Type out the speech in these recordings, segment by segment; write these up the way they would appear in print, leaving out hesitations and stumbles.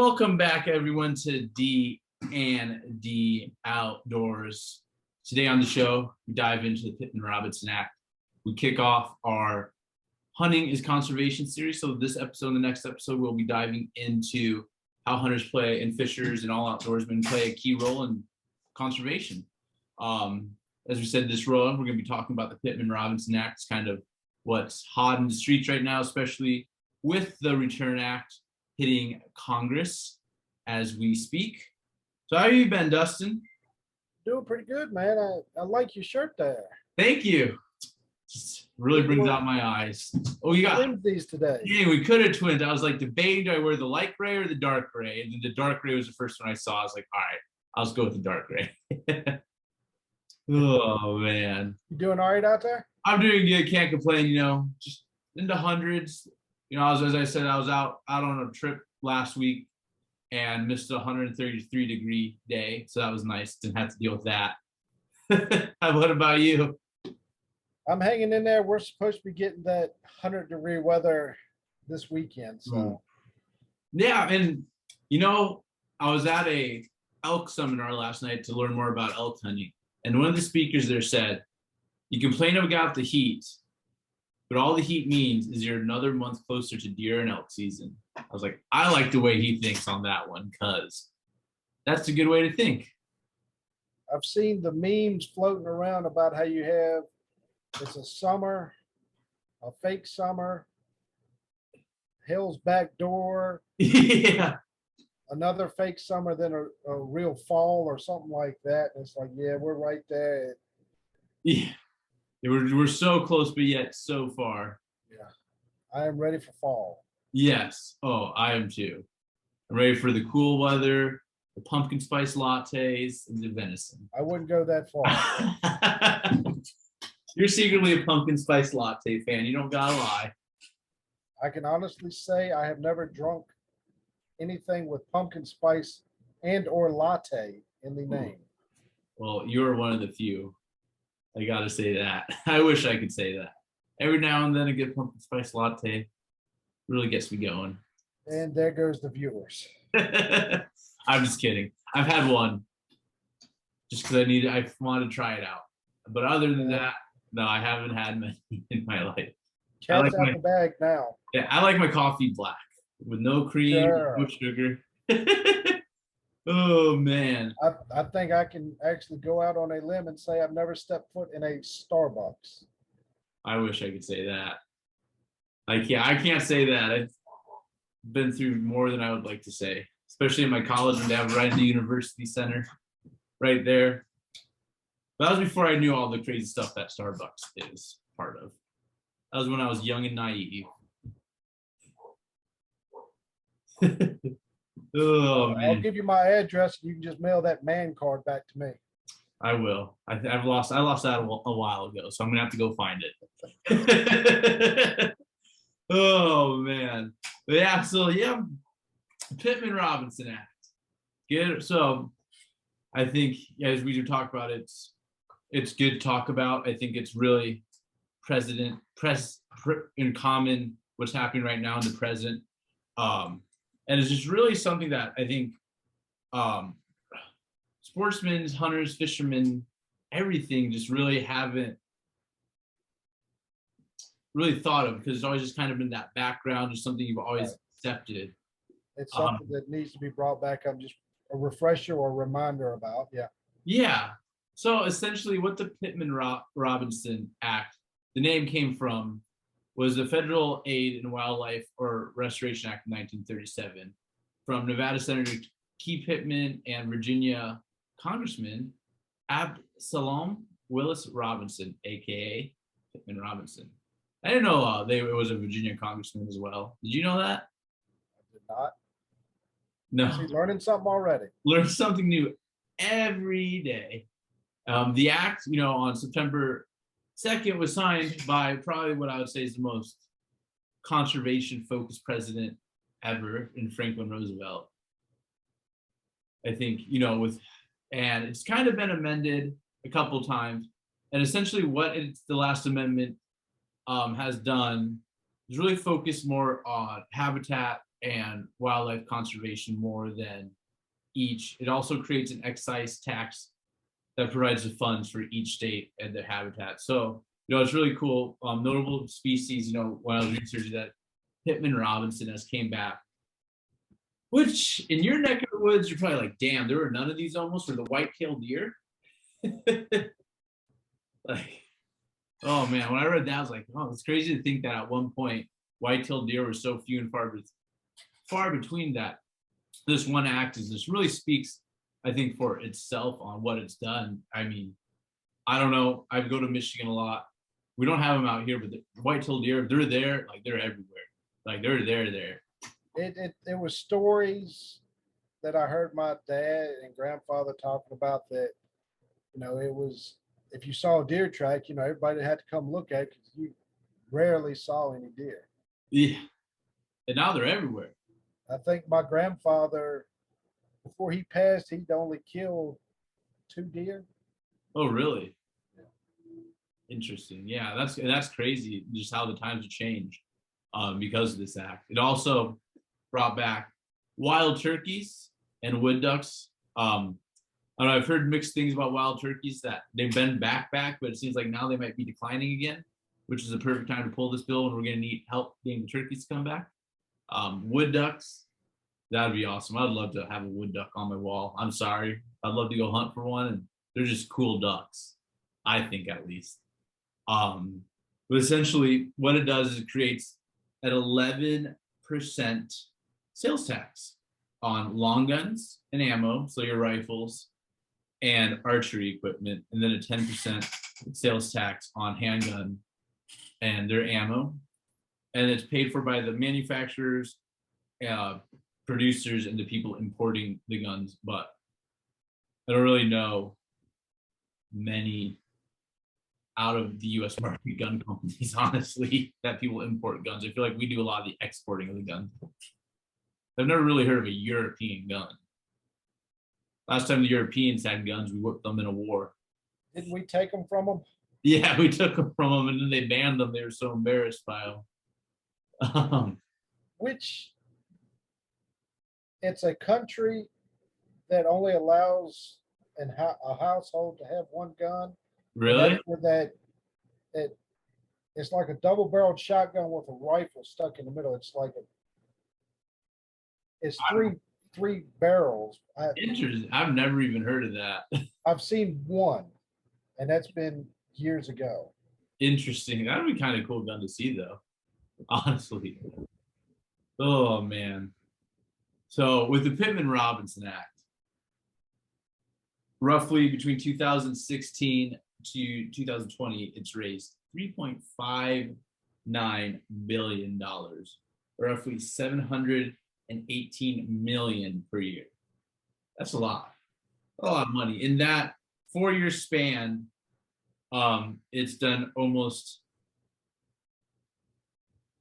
welcome back everyone to D&D Outdoors. Today on the show, we dive into the Pitman Robison Act. We kick off our Hunting is Conservation series. So this episode and the next episode, we'll be diving into how hunters play and fishers and all outdoorsmen play a key role in conservation. As we said this role, we're going to be talking about the Pitman Robison Act. It's kind of what's hot in the streets right now, especially with the Return Act hitting Congress as we speak. So how have you been, Dustin? Doing pretty good, man. I like your shirt there. Thank you. Just really brings out my eyes. Oh, you got these today. Yeah, we could have twinned. I was like debating, do I wear the light gray or the dark gray? And then the dark gray was the first one I saw. I was like, all right, I'll just go with the dark gray. Oh man. You doing all right out there? I'm doing good. Can't complain. Just in the hundreds. As I said, I was out on a trip last week and missed a 133-degree day. So that was nice. Didn't have to deal with that. What about you? I'm hanging in there. We're supposed to be getting that 100-degree weather this weekend. So yeah, and I was at a elk seminar last night to learn more about elk hunting. And one of the speakers there said, you complain about the heat, but all the heat means is you're another month closer to deer and elk season. I was like, I like the way he thinks on that one, because that's a good way to think. I've seen the memes floating around about how you have, it's a summer, a fake summer, hell's back door, yeah, another fake summer, then a real fall or something like that. And it's like, yeah, we're right there. Yeah. We're so close, but yet so far. Yeah, I am ready for fall. Yes. Oh, I am too. I'm ready for the cool weather, the pumpkin spice lattes, and the venison. I wouldn't go that far. You're secretly a pumpkin spice latte fan. You don't gotta lie. I can honestly say I have never drunk anything with pumpkin spice and or latte in the name. Well, you're one of the few. I gotta say that. I wish I could say that. Every now and then a good pumpkin spice latte really gets me going. And there goes the viewers. I'm just kidding. I've had one just because I wanted to try it out. But other than that, no, I haven't had many in my life. Cat's out the bag now. Yeah, I like my coffee black with no cream, no sugar. Oh man. I think I can actually go out on a limb and say I've never stepped foot in a Starbucks. I wish I could say that. I can't say that. I've been through more than I would like to say, especially in my college and they have right in the university center right there. But that was before I knew all the crazy stuff that Starbucks is part of. That was when I was young and naive. Oh man! I'll give you my address. You can just mail that man card back to me. I will. I lost that a while ago, so I'm gonna have to go find it. Oh man! But yeah. So yeah, Pitman Robison Act. Good. So I think as we do talk about it, it's good to talk about. I think it's really in common what's happening right now in the present. And it's just really something that I think sportsmen, hunters, fishermen, everything just really haven't really thought of, because it's always just kind of in that background, just something you've always accepted. It's something that needs to be brought back up, just a refresher or a reminder about. Yeah. Yeah. So essentially what the Pitman Robison Act, the name came from, was the Federal Aid and Wildlife or Restoration Act of 1937 from Nevada Senator Key Pittman and Virginia Congressman Absalom Willis Robinson, aka Pitman Robinson. I didn't know it was a Virginia congressman as well. Did you know that? I did not. No. She's learning something already. Learn something new every day. The act, on September 2nd was signed by probably what I would say is the most conservation-focused president ever in Franklin Roosevelt. I think, and it's kind of been amended a couple times. And essentially what the last amendment has done is really focus more on habitat and wildlife conservation more than each. It also creates an excise tax that provides the funds for each state and their habitat. So, it's really cool. Notable species, when I was researching that, Pitman Robison has came back, which in your neck of the woods, you're probably like, damn, there were none of these almost for the white-tailed deer. Like, oh man, when I read that, I was like, oh, it's crazy to think that at one point, white-tailed deer were so few and far between that this one act this really speaks, I think, for itself on what it's done. I mean, I don't know. I go to Michigan a lot. We don't have them out here, but the white-tailed deer, they're there, like they're everywhere. Like they're there. It was stories that I heard my dad and grandfather talking about that, it was, if you saw a deer track, everybody had to come look at it because you rarely saw any deer. Yeah. And now they're everywhere. I think my grandfather, before he passed, he'd only killed 2 deer. Oh, really? Interesting. Yeah, that's crazy. Just how the times have changed because of this act. It also brought back wild turkeys and wood ducks. I don't know, I've heard mixed things about wild turkeys, that they've been back, but it seems like now they might be declining again, which is the perfect time to pull this bill, and we're going to need help getting the turkeys to come back. Wood ducks, that'd be awesome. I'd love to have a wood duck on my wall. I'm sorry. I'd love to go hunt for one, and they're just cool ducks, I think, at least. But essentially what it does is it creates an 11% sales tax on long guns and ammo, so your rifles and archery equipment, and then a 10% sales tax on handgun and their ammo. And it's paid for by the manufacturers, producers, and the people importing the guns. But I don't really know many out of the U.S. market gun companies, honestly, that people import guns. I feel like we do a lot of the exporting of the guns. I've never really heard of a European gun. Last time the Europeans had guns, we whipped them in a war. Didn't we take them from them? Yeah, we took them from them, and then they banned them. They were so embarrassed by them. Which, it's a country that only allows a household to have one gun. Really? It's like a double-barreled shotgun with a rifle stuck in the middle. It's three barrels. Interesting. I've never even heard of that. I've seen one, and that's been years ago. Interesting. That'd be kind of cool gun to see, though. Honestly. Oh man. So with the Pitman Robison Act, roughly between 2016 to 2020, it's raised $3.59 billion, roughly $718 million per year. That's a lot of money. In that 4-year span, it's done almost,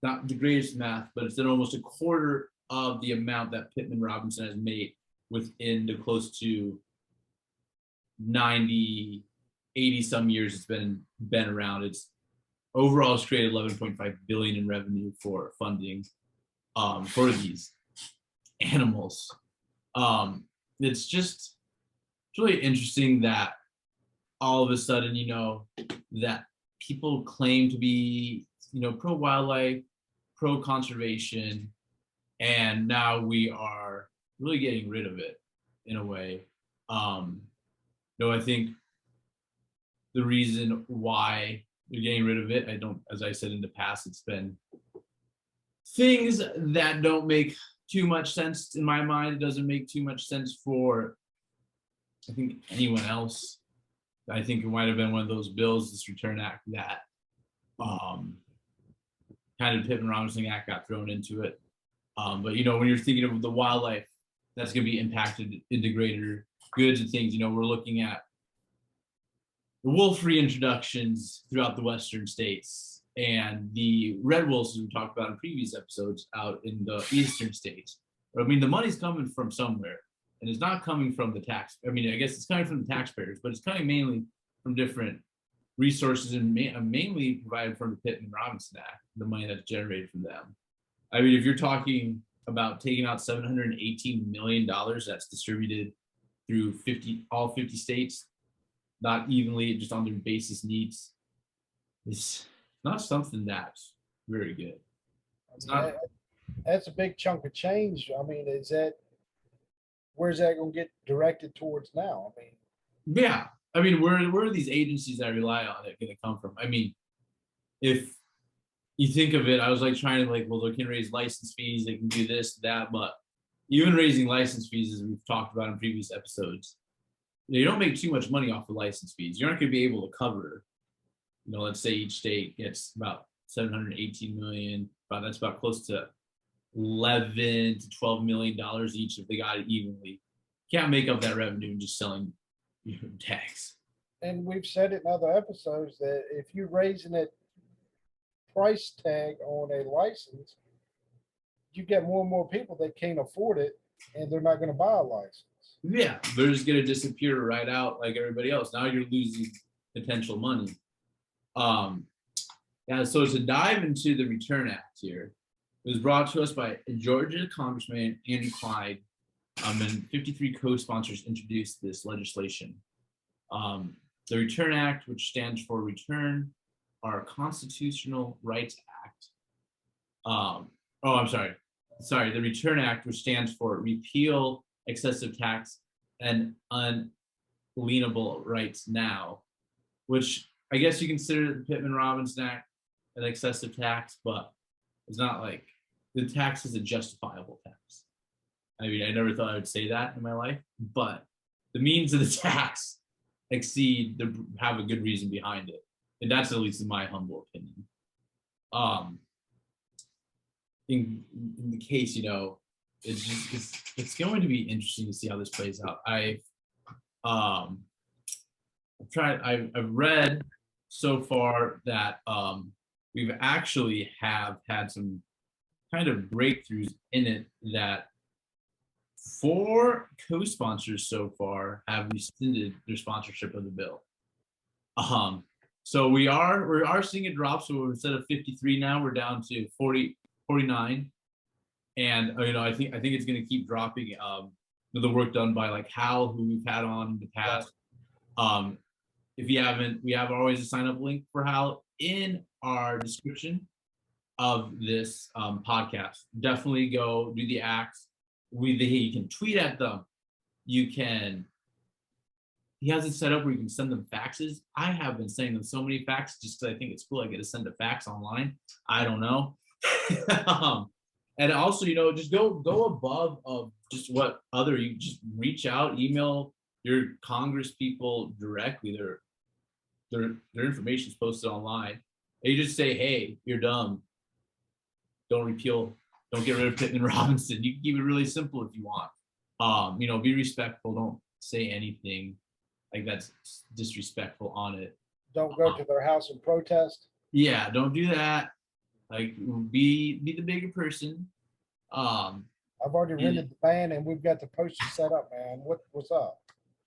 not the greatest math, but it's done almost a quarter of the amount that Pitman Robison has made within the close to 90, 80 some years it's been around. It's overall it's created 11.5 billion in revenue for funding for these animals. It's really interesting that all of a sudden, that people claim to be, pro wildlife, pro conservation, and now we are really getting rid of it in a way. I think the reason why they're getting rid of it, as I said in the past, it's been things that don't make too much sense in my mind. It doesn't make too much sense for, I think, anyone else. I think it might have been one of those bills, this Return Act, that kind of Pitman Robison Act got thrown into it. But when you're thinking of the wildlife that's going to be impacted in the greater goods and things, we're looking at the wolf reintroductions throughout the western states and the red wolves, as we talked about in previous episodes, out in the eastern states. I mean, the money's coming from somewhere, and it's not coming from the tax. I mean, I guess it's coming from the taxpayers, but it's coming mainly from different resources and mainly provided from the Pitman Robison Act, the money that's generated from them. I mean, if you're talking about taking out $718 million that's distributed through all 50 states, not evenly, just on their basis needs. It's not something that's very good. It's not. That's a big chunk of change. I mean, where's that going to get directed towards now? I mean, Yeah, I mean, where are these agencies that I rely on that going to come from? I mean, if you think of it, I was like trying to well, they can raise license fees, they can do this, that, but even raising license fees, as we've talked about in previous episodes, you don't make too much money off the license fees. You're not going to be able to cover, let's say each state gets about 718 million, that's about close to 11 to 12 million dollars each if they got it evenly. Can't make up that revenue just selling tags. And we've said it in other episodes that if you're raising it price tag on a license, you get more and more people that can't afford it and they're not going to buy a license. Yeah, they're just going to disappear right out like everybody else. Now you're losing potential money. Yeah, so to dive into the Return Act here, it was brought to us by Georgia Congressman Andrew Clyde, and 53 co-sponsors introduced this legislation. The Return Act, which stands for Return Our Constitutional Rights Act. I'm sorry. The Return Act, which stands for Repeal Excessive Tax and Unalienable Rights Now, which I guess you consider the Pitman Robison Act an excessive tax, but it's not like the tax is a justifiable tax. I mean, I never thought I would say that in my life, but the means of the tax have a good reason behind it. And that's at least in my humble opinion. In the case, it's going to be interesting to see how this plays out. I've read so far that we've actually have had some kind of breakthroughs in it, that 4 co-sponsors so far have rescinded their sponsorship of the bill. So we are seeing it drop. So instead of 53 now, we're down to 49. And I think it's going to keep dropping. The work done by like HOWL, who we've had on in the past. If you haven't, we have always a sign up link for HOWL in our description of this podcast. Definitely go do the acts. You can tweet at them. He has it set up where you can send them faxes. I have been sending them so many faxes just because I think it's cool. I get to send a fax online. I don't know. And also, just go above of just what you just reach out, email your Congress people directly. Their information is posted online. And you just say, hey, you're dumb. Don't get rid of Pitman Robison. You can keep it really simple if you want. Be respectful. Don't say anything like that's disrespectful on it. Don't go to their house and protest. Yeah, don't do that. Like, be the bigger person. I've already rented the van and we've got the poster set up, man. What's up?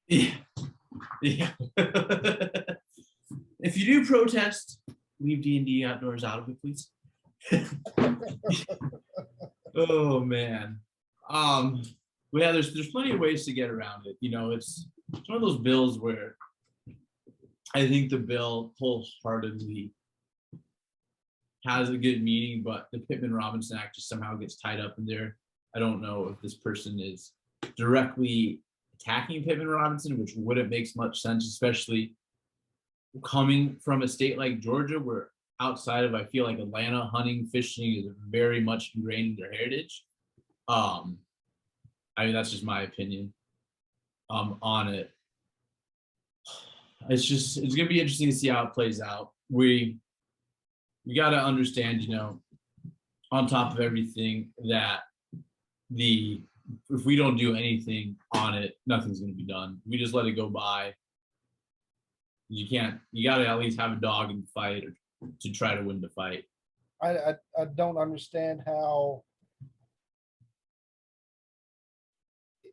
Yeah. If you do protest, leave D&D Outdoors out of it, please. Oh man. But yeah, there's plenty of ways to get around it. It's one of those bills where I think the bill wholeheartedly has a good meaning, but the Pitman Robison Act just somehow gets tied up in there. I don't know if this person is directly attacking Pitman Robison, which wouldn't make much sense, especially coming from a state like Georgia, where outside of, I feel like, Atlanta, hunting, fishing is very much ingrained in their heritage. I mean, that's just my opinion on it. It's gonna be interesting to see how it plays out. We got to understand, on top of everything, that if we don't do anything on it, nothing's going to be done. We just let it go by. You got to at least have a dog in the fight or to try to win the fight. I don't understand how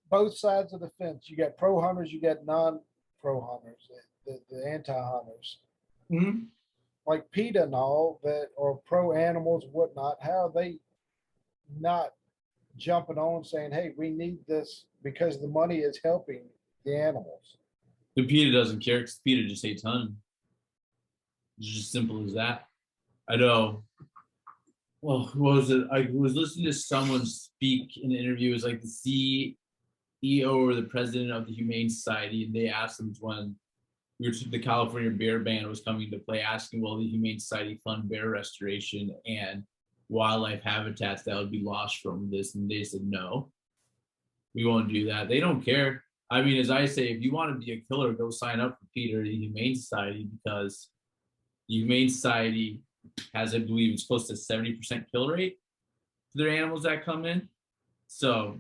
both sides of the fence, you got pro hunters, you got non-pro hunters, the anti-hunters. Mm-hmm. Like PETA and all that are pro animals and whatnot, how are they not jumping on saying, hey, we need this because the money is helping the animals. And PETA doesn't care because PETA just hates hunting. It's just simple as that. I know. Well, what was it? I was listening to someone speak in an interview. It was like the CEO or the president of the Humane Society, and they asked him when the California bear ban was coming to play, asking, will the Humane Society fund bear restoration and wildlife habitats that would be lost from this? And they said, no, we won't do that. They don't care. I mean, as I say, if you want to be a killer, go sign up for PETA or the Humane Society, because the Humane Society has, I believe, it's close to 70% kill rate for their animals that come in. So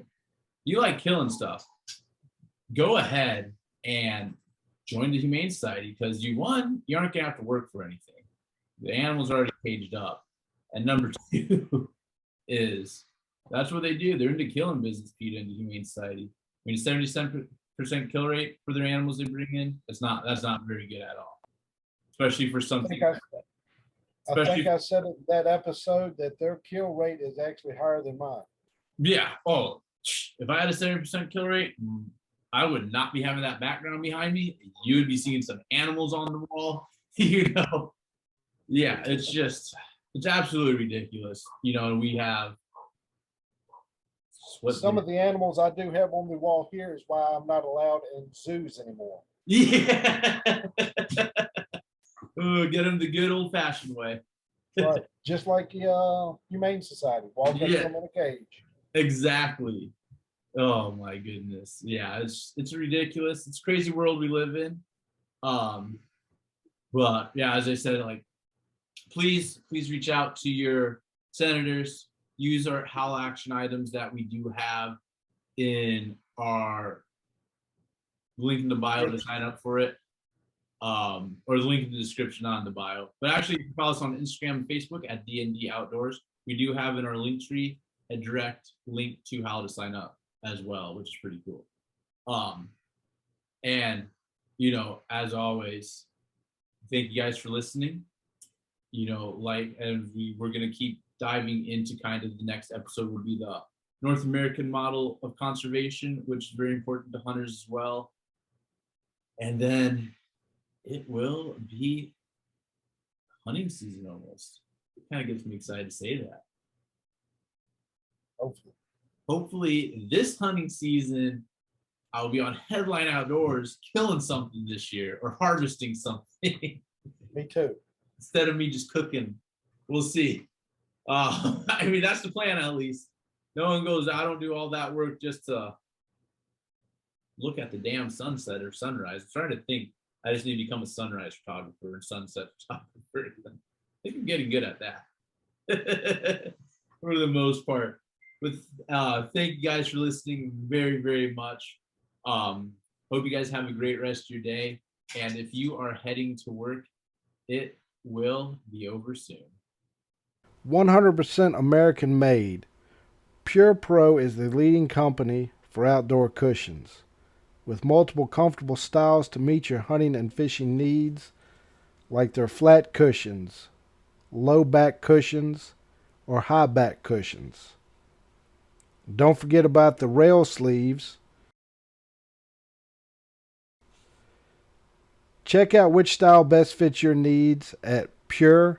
you like killing stuff, go ahead and join the Humane Society, because you aren't gonna have to work for anything. The animals are already caged up. And number two is that's what they do. They're into killing business, PETA and the Humane Society. I mean, 77% kill rate for their animals they bring in. That's not very good at all. Especially for something. I think I said in that episode that their kill rate is actually higher than mine. Yeah. Oh, if I had a 70% kill rate, I would not be having that background behind me. You would be seeing some animals on the wall. Yeah, it's absolutely ridiculous. And we have some of the animals I do have on the wall here is why I'm not allowed in zoos anymore. Yeah. Ooh, get them the good old fashioned way. Right. Just like the Humane Society. Walk up to them in a cage. Exactly. Oh my goodness. Yeah, it's ridiculous. It's a crazy world we live in. But yeah, as I said, like, please reach out to your senators. Use our HOWL action items that we do have in our link in the bio to sign up for it. Or the link in the description on the bio. But actually, you can follow us on Instagram and Facebook at DND Outdoors. We do have in our link tree a direct link to how to sign up as well, which is pretty cool. And as always, thank you guys for listening. And we're gonna keep diving into kind of the next episode will be the North American model of conservation, which is very important to hunters as well. And then it will be hunting season almost. It kind of gets me excited to say that. Hopefully this hunting season, I'll be on Headline Outdoors killing something this year or harvesting something. Me too. Instead of me just cooking. We'll see. I mean, that's the plan at least. No one goes, I don't do all that work just to look at the damn sunset or sunrise. I'm trying to think. I just need to become a sunrise photographer and sunset photographer. I think I'm getting good at that for the most part. But thank you guys for listening very, very much. Hope you guys have a great rest of your day. And if you are heading to work, it will be over soon. 100% American made. Pure Pro is the leading company for outdoor cushions, with multiple comfortable styles to meet your hunting and fishing needs, like their flat cushions, low back cushions, or high back cushions. Don't forget about the rail sleeves. Check out which style best fits your needs at pure-pro.com.